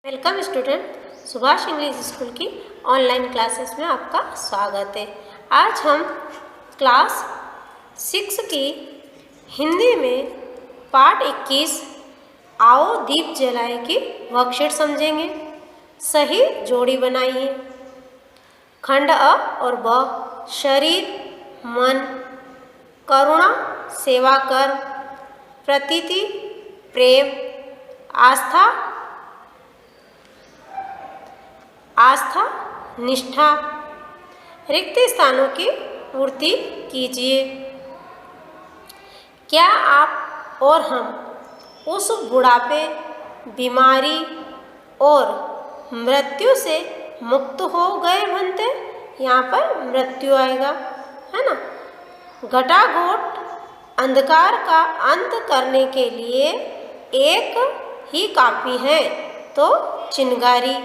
Welcome student, Subhash English school की online classes में आपका स्वागत है। आज हम क्लास 6 की हिंदी में पाठ 21 आओ दीप जलाए की वर्कशीट समझेंगे। सही जोड़ी बनाइए। खंड अ और ब शरीर, मन, करुणा, सेवा कर, प्रतीति, प्रेम, आस्था, निष्ठा। रिक्त स्थानों की पूर्ति कीजिए। क्या आप और हम उस बुढ़ापे, बीमारी और मृत्यु से मुक्त हो गए बनते? यहाँ पर मृत्यु आएगा, है ना। घटाघोट अंधकार का अंत करने के लिए एक ही काफी है, तो चिंगारी।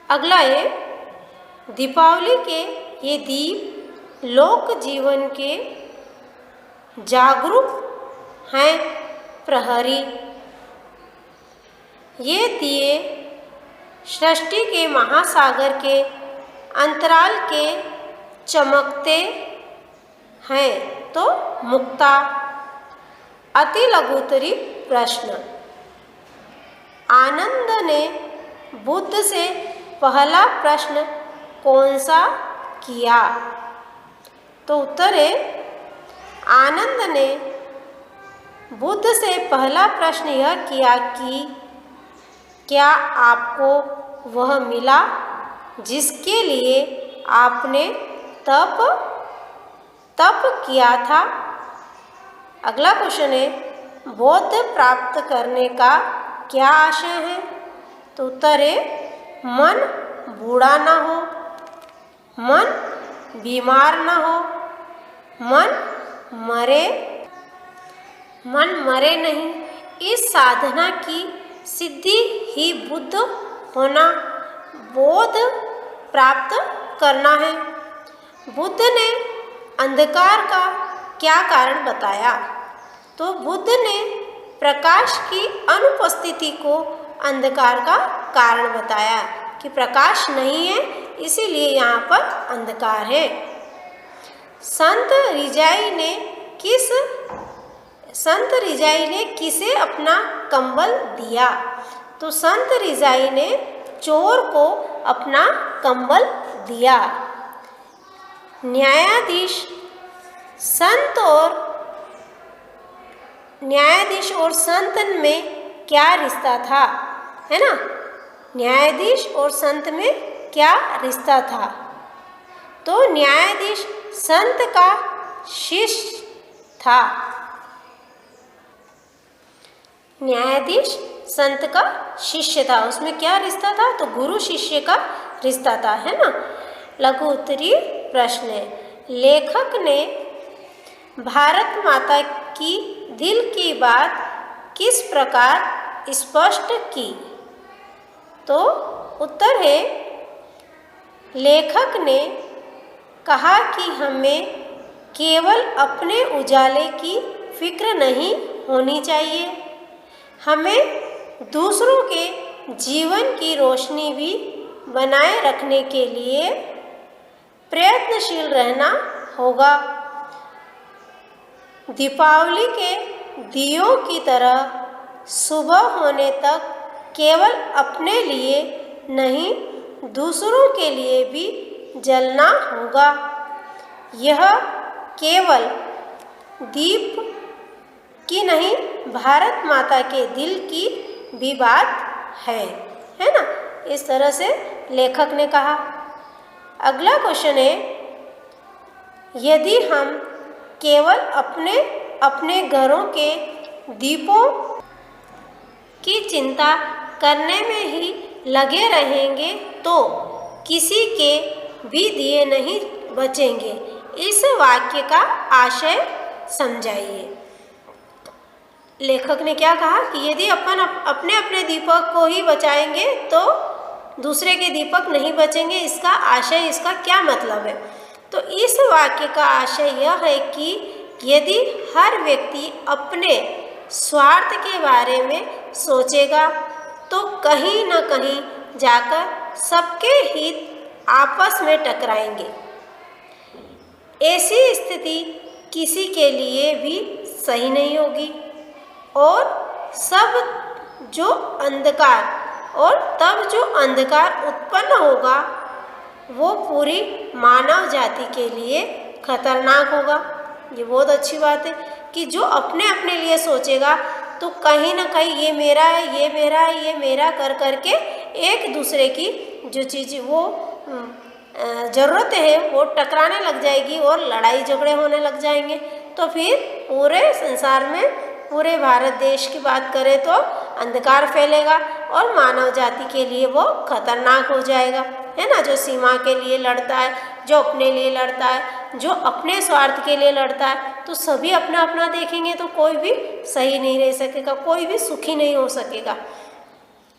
अगला है दीपावली के ये दीप लोक जीवन के जागरूक हैं प्रहरी। ये दिए सृष्टि के महासागर के अंतराल के चमकते हैं, तो मुक्ता। अति लघुतरी प्रश्न। आनंद ने बुद्ध से पहला प्रश्न कौन सा किया? तो उत्तर है आनंद ने बुद्ध से पहला प्रश्न यह किया कि क्या आपको वह मिला जिसके लिए आपने तप किया था? अगला क्वेश्चन है बोध प्राप्त करने का क्या आशय है? तो उत्तर है मन बूढ़ा ना हो, मन बीमार ना हो, मन मरे नहीं। इस साधना की सिद्धि ही बुद्ध होना, बोध प्राप्त करना है। बुद्ध ने अंधकार का क्या कारण बताया? तो बुद्ध ने प्रकाश की अनुपस्थिति को अंधकार का कारण बताया कि प्रकाश नहीं है, इसीलिए यहाँ पर अंधकार है। संत रिजाई ने किसे अपना कंबल दिया? तो संत रिजाई ने चोर को अपना कंबल दिया। न्यायाधीश और संत में क्या रिश्ता था, है ना। न्यायाधीश और संत में क्या रिश्ता था? तो न्यायाधीश संत का शिष्य था। न्यायाधीश संत का शिष्य था, उसमें क्या रिश्ता था? तो गुरु शिष्य का रिश्ता था, है ना। लघु उत्तरीय प्रश्न है लेखक ने भारत माता की दिल की बात किस प्रकार स्पष्ट की? तो उत्तर है लेखक ने कहा कि हमें केवल अपने उजाले की फिक्र नहीं होनी चाहिए, हमें दूसरों के जीवन की रोशनी भी बनाए रखने के लिए प्रयत्नशील रहना होगा। दीपावली के दियों की तरह सुबह होने तक केवल अपने लिए नहीं, दूसरों के लिए भी जलना होगा। यह केवल दीप की नहीं, भारत माता के दिल की भी बात है ना। इस तरह से लेखक ने कहा। अगला क्वेश्चन है यदि हम केवल अपने घरों के दीपों की चिंता करने में ही लगे रहेंगे तो किसी के भी दिए नहीं बचेंगे। इस वाक्य का आशय समझाइए। लेखक ने क्या कहा कि यदि अपन अपने दीपक को ही बचाएंगे तो दूसरे के दीपक नहीं बचेंगे। इसका आशय, इसका क्या मतलब है? तो इस वाक्य का आशय यह है कि यदि हर व्यक्ति अपने स्वार्थ के बारे में सोचेगा तो कहीं न कहीं जाकर सबके हित आपस में टकराएंगे। ऐसी स्थिति किसी के लिए भी सही नहीं होगी और तब जो अंधकार उत्पन्न होगा वो पूरी मानव जाति के लिए खतरनाक होगा। ये बहुत अच्छी बात है कि जो अपने अपने लिए सोचेगा तो कहीं ना कहीं ये मेरा है, ये मेरा है, ये मेरा कर करके एक दूसरे की जो चीज़ वो ज़रूरत है वो टकराने लग जाएगी और लड़ाई झगड़े होने लग जाएंगे। तो फिर पूरे संसार में, पूरे भारत देश की बात करें तो अंधकार फैलेगा और मानव जाति के लिए वो खतरनाक हो जाएगा, है ना। जो सीमा के लिए लड़ता है, जो अपने लिए लड़ता है, जो अपने स्वार्थ के लिए लड़ता है, तो सभी अपना अपना देखेंगे तो कोई भी सही नहीं रह सकेगा, कोई भी सुखी नहीं हो सकेगा,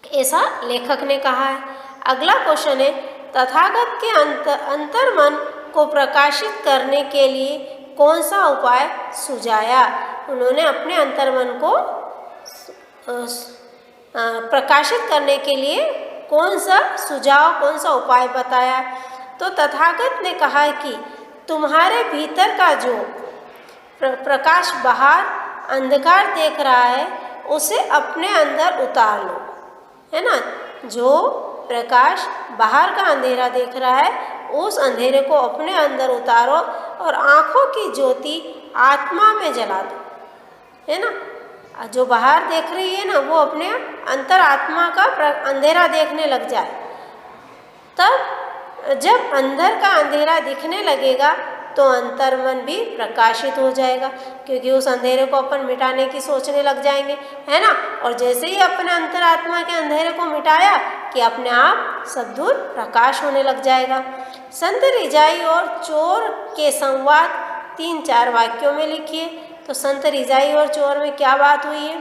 ऐसा लेखक ने कहा है। अगला क्वेश्चन है, तथागत के अंतर्मन को प्रकाशित करने के लिए कौन सा उपाय सुझाया। उन्होंने अपने अंतर्मन को प्रकाशित करने के लिए कौन सा सुझाव, कौन सा उपाय बताया। तो तथागत ने कहा कि तुम्हारे भीतर का जो प्रकाश बाहर अंधकार देख रहा है उसे अपने अंदर उतार लो, है ना। जो प्रकाश बाहर का अंधेरा देख रहा है उस अंधेरे को अपने अंदर उतारो और आँखों की ज्योति आत्मा में जला दो, है ना। जो बाहर देख रही है ना वो अपने अंतर आत्मा का अंधेरा देखने लग जाए। तब जब अंदर का अंधेरा दिखने लगेगा तो अंतर्मन भी प्रकाशित हो जाएगा, क्योंकि उस अंधेरे को अपन मिटाने की सोचने लग जाएंगे, है ना। और जैसे ही अपने अंतरात्मा के अंधेरे को मिटाया कि अपने आप सब दूर प्रकाश होने लग जाएगा। संत रिजाई और चोर के संवाद 3-4 वाक्यों में लिखिए। तो संत रिजाई और चोर में क्या बात हुई है।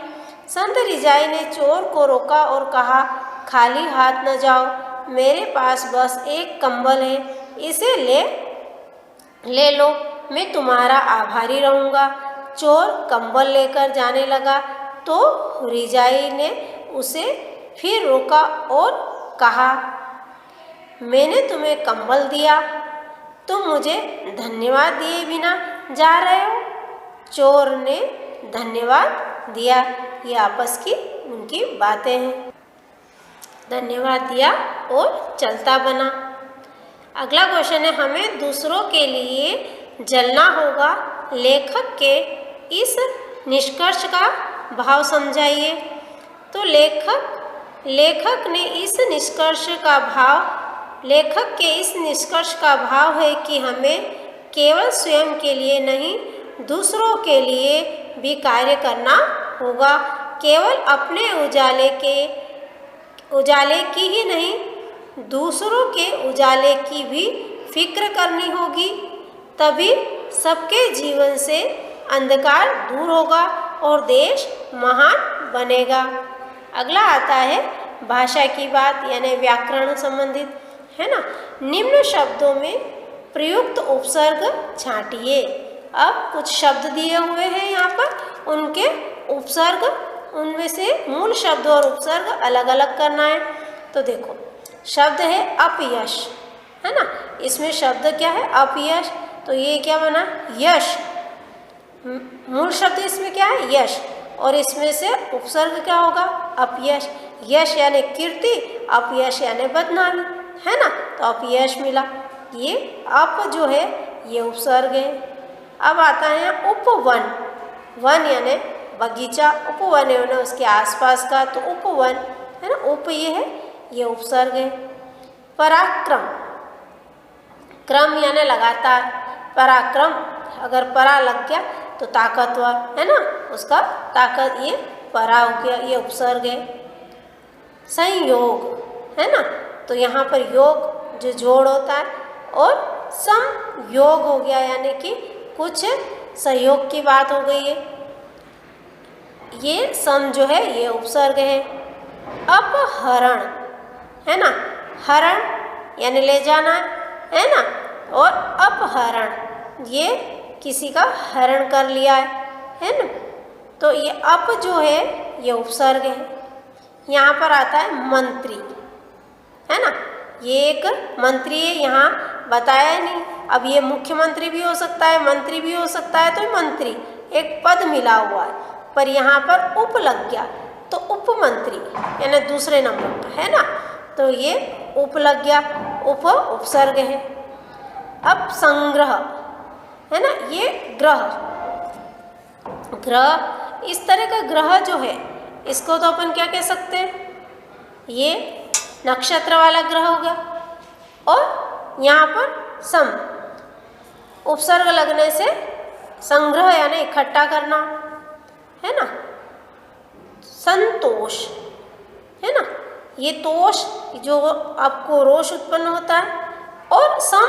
संत रिजाई ने चोर को रोका और कहा, खाली हाथ न जाओ, मेरे पास बस एक कंबल है, इसे ले लो, मैं तुम्हारा आभारी रहूँगा। चोर कंबल लेकर जाने लगा तो रिजाई ने उसे फिर रोका और कहा, मैंने तुम्हें कंबल दिया, तुम मुझे धन्यवाद दिए बिना जा रहे हो। चोर ने धन्यवाद दिया। ये आपस की उनकी बातें हैं। धन्यवाद दिया और चलता बना। अगला क्वेश्चन है, हमें दूसरों के लिए जलना होगा। लेखक के इस निष्कर्ष का भाव समझाइए। तो लेखक के इस निष्कर्ष का भाव है कि हमें केवल स्वयं के लिए नहीं, दूसरों के लिए भी कार्य करना होगा। केवल अपने उजाले की ही नहीं, दूसरों के उजाले की भी फिक्र करनी होगी। तभी सबके जीवन से अंधकार दूर होगा और देश महान बनेगा। अगला आता है भाषा की बात, यानी व्याकरण संबंधित, है ना। निम्न शब्दों में प्रयुक्त उपसर्ग छांटिए। अब कुछ शब्द दिए हुए हैं यहाँ पर, उनके उपसर्ग, उनमें से मूल शब्द और उपसर्ग अलग अलग करना है। तो देखो, शब्द है अपयश, है ना। इसमें शब्द क्या है, अपयश। तो ये क्या बना, यश। मूल शब्द इसमें क्या है, यश, और इसमें से उपसर्ग क्या होगा, अपयश। यश यानी कीर्ति, अपयश यानी बदनामी, है ना। तो अपयश मिला। ये अप जो है ये उपसर्ग है। अब आता है उपवन। वन यानी बगीचा, उपवन है उसके आसपास का, तो उपवन, है ना। उप ये है, ये उपसर्ग है। पराक्रम, क्रम यानी लगातार। पराक्रम, अगर परा लग गया तो ताकतवर, है ना, उसका ताकत, ये परा हो गया, ये उपसर्ग है। संयोग, है ना। तो यहाँ पर योग जो जोड़ होता है, और संयोग हो गया यानी कि कुछ सहयोग की बात हो गई है। ये सम जो है ये उपसर्ग है। अपहरण, है ना। हरण यानी ले जाना, है ना। और अपहरण, ये किसी का हरण कर लिया है ना। तो ये अप जो है ये उपसर्ग है। यहाँ पर आता है मंत्री, है ना, ये एक मंत्री है, यहाँ बताया नहीं। अब ये मुख्यमंत्री भी हो सकता है, मंत्री भी हो सकता है, तो मंत्री एक पद मिला हुआ है, पर यहाँ पर उप लग गया तो उपमंत्री यानी दूसरे नंबर पर, है ना, तो ये उप लग गया, उप उपसर्ग है। अब संग्रह, है ना, ये ग्रह, ग्रह इस तरह का ग्रह जो है इसको तो अपन क्या कह सकते हैं, ये नक्षत्र वाला ग्रह हो गया। और यहाँ पर सम उपसर्ग लगने से संग्रह यानी इकट्ठा करना, है ना। संतोष, है ना, ये तोष जो आपको रोष उत्पन्न होता है, और सम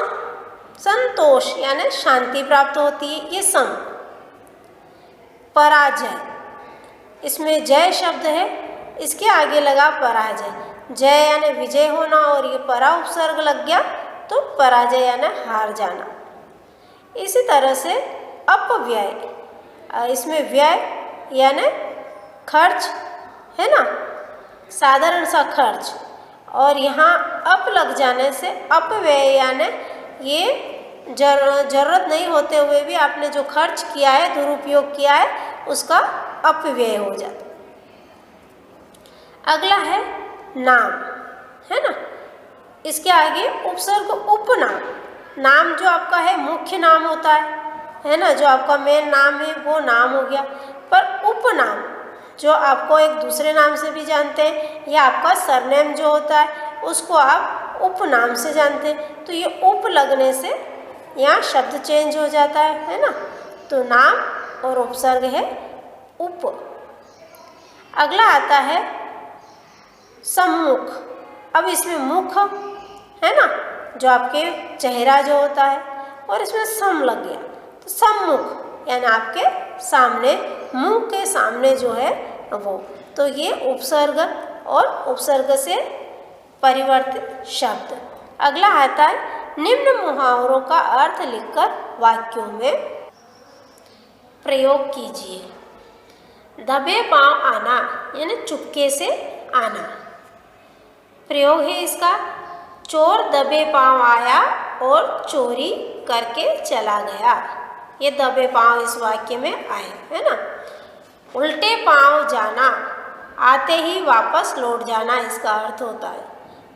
संतोष यानी शांति प्राप्त होती है, ये सम। पराजय, इसमें जय शब्द है, इसके आगे लगा पराजय, जय यानी विजय होना, और ये परा उपसर्ग लग गया तो पराजय यानी हार जाना। इसी तरह से अपव्यय, इसमें व्यय यानी खर्च, है ना, साधारण सा खर्च, और यहाँ अप लग जाने से अपव्यय यानी ये जरूरत नहीं होते हुए भी आपने जो खर्च किया है, दुरुपयोग किया है, उसका अपव्यय हो जाता। अगला है नाम, है ना, इसके आगे उपसर्ग उपनाम, नाम जो आपका है मुख्य नाम होता है ना, जो आपका मेन नाम है वो नाम हो गया, पर उपनाम जो आपको एक दूसरे नाम से भी जानते हैं, या आपका सरनेम जो होता है उसको आप उपनाम से जानते हैं, तो ये उप लगने से यहाँ शब्द चेंज हो जाता है ना, तो नाम और उपसर्ग है उप। अगला आता है सम्मुख। अब इसमें मुख, है ना, जो आपके चेहरा जो होता है, और इसमें सम लग गया तो सम्मुख यानी आपके सामने, मुंह के सामने जो है वो, तो ये उपसर्ग और उपसर्ग से परिवर्तित शब्द। अगला आता है निम्न मुहावरों का अर्थ लिखकर वाक्यों में प्रयोग कीजिए। दबे पांव आना यानी चुपके से आना। प्रयोग है इसका, चोर दबे पांव आया और चोरी करके चला गया। ये दबे पांव इस वाक्य में आए, है ना। उल्टे पांव जाना, आते ही वापस लौट जाना इसका अर्थ होता है।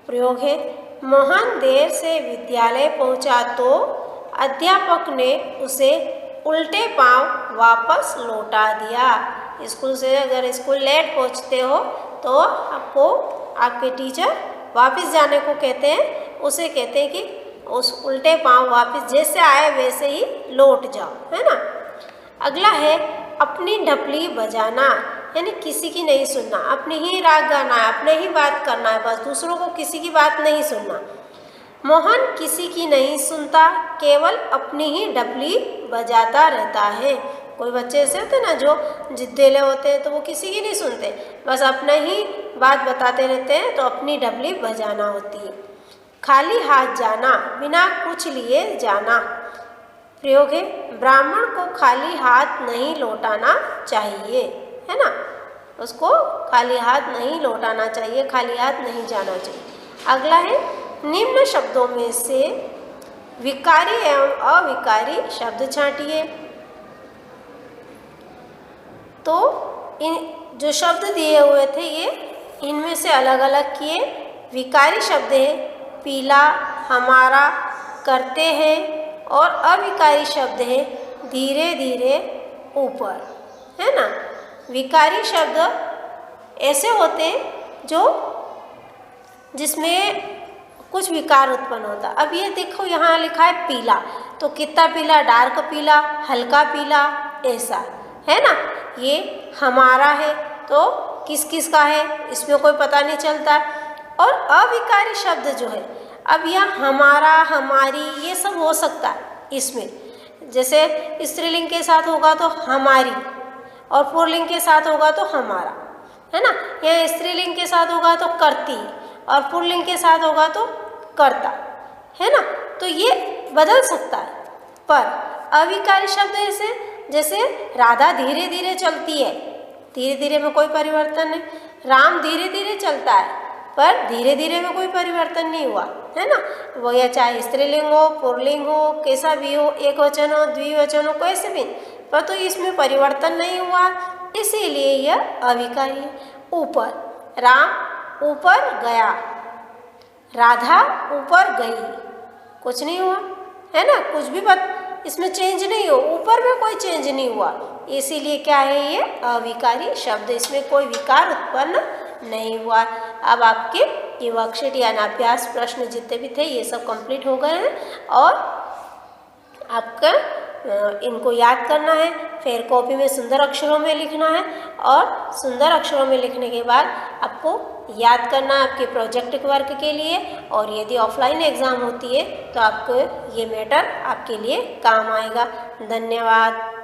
प्रयोग है मोहन देर से विद्यालय पहुंचा तो अध्यापक ने उसे उल्टे पांव वापस लौटा दिया। स्कूल से अगर स्कूल लेट पहुंचते हो तो आपको आपके टीचर वापस जाने को कहते हैं, उसे कहते हैं कि उस उल्टे पांव वापस जैसे आए वैसे ही लौट जाओ, है ना। अगला है अपनी ढपली बजाना यानी किसी की नहीं सुनना, अपनी ही राग गाना है, अपने ही बात करना है, बस दूसरों को किसी की बात नहीं सुनना। मोहन किसी की नहीं सुनता, केवल अपनी ही ढपली बजाता रहता है। कोई बच्चे ऐसे होते ना जो जिद्दीले होते हैं, तो वो किसी की नहीं सुनते, बस अपने ही बात बताते रहते हैं, तो अपनी ढपली बजाना होती है। खाली हाथ जाना, बिना कुछ लिए जाना। प्रयोग है ब्राह्मण को खाली हाथ नहीं लौटाना चाहिए, है ना, उसको खाली हाथ नहीं लौटाना चाहिए, खाली हाथ नहीं जाना चाहिए। अगला है निम्न शब्दों में से विकारी एवं अविकारी शब्द छांटिए। तो इन जो शब्द दिए हुए थे ये इनमें से अलग अलग किए। विकारी शब्द है पीला, हमारा, करते हैं, और अविकारी शब्द है धीरे धीरे, ऊपर, है ना। विकारी शब्द ऐसे होते हैं जो जिसमें कुछ विकार उत्पन्न होता। अब ये देखो यहाँ लिखा है पीला, तो कितना पीला, डार्क पीला, हल्का पीला, ऐसा, है ना। ये हमारा है तो किस किस का है इसमें कोई पता नहीं चलता। और अविकारी शब्द जो है, अब यह हमारा, हमारी, ये सब हो सकता है इसमें। जैसे स्त्रीलिंग के साथ होगा तो हमारी, और पुल्लिंग के साथ होगा तो हमारा, है ना। यह स्त्रीलिंग के साथ होगा तो करती, और पुल्लिंग के साथ होगा तो करता, है ना। तो ये बदल सकता है, पर अविकारी शब्द ऐसे जैसे राधा धीरे धीरे चलती है, धीरे धीरे में कोई परिवर्तन नहीं। राम धीरे धीरे चलता है, पर धीरे धीरे में कोई परिवर्तन नहीं हुआ, है ना। वो या चाहे स्त्रीलिंग हो, पुल्लिंग हो, कैसा भी हो, एक वचन हो, द्विवचन हो, कैसे भी, पर तो इसमें परिवर्तन नहीं हुआ, इसीलिए यह अविकारी है। ऊपर, राम ऊपर गया, राधा ऊपर गई, कुछ नहीं हुआ, है ना, कुछ भी इसमें चेंज नहीं हो, ऊपर में कोई चेंज नहीं हुआ, इसीलिए क्या है, ये अविकारी शब्द, इसमें कोई विकार उत्पन्न नहीं हुआ। अब आपके ये वर्कशीट यानी अभ्यास प्रश्न जितने भी थे ये सब कंप्लीट हो गए हैं, और आपका इनको याद करना है, फिर कॉपी में सुंदर अक्षरों में लिखना है, और सुंदर अक्षरों में लिखने के बाद आपको याद करना है आपके प्रोजेक्ट वर्क के लिए, और यदि ऑफलाइन एग्ज़ाम होती है तो आपको ये मैटर आपके लिए काम आएगा। धन्यवाद।